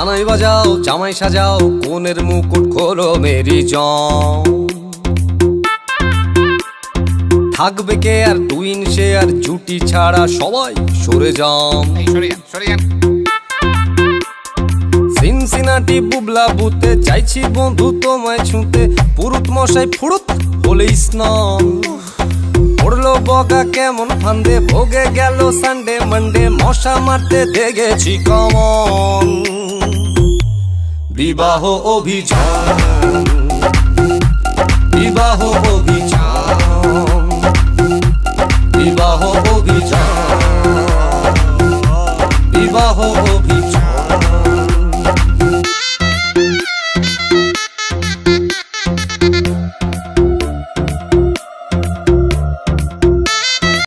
সানাই বাজাও জামাই সাজাও কোনের মুকুট খোলো মেরি জম। থাকবে কে আর টুইন সে আর জুটি ছাড়া সবাই সরে যাম। সিনসিনাটি বুবলা বুতে চাইছি বন্ধু তোমায় ছুঁতে। পুরুত মশাই ফুরুত হলে স্নান পড়লো বগা কেমন ফান্দে। ভোগে গেল সানডে মানডে মশা মারতে দেখেছি কমন। বিবাহ অভিযান বিবাহ অভিযান বিবাহ অভিযান।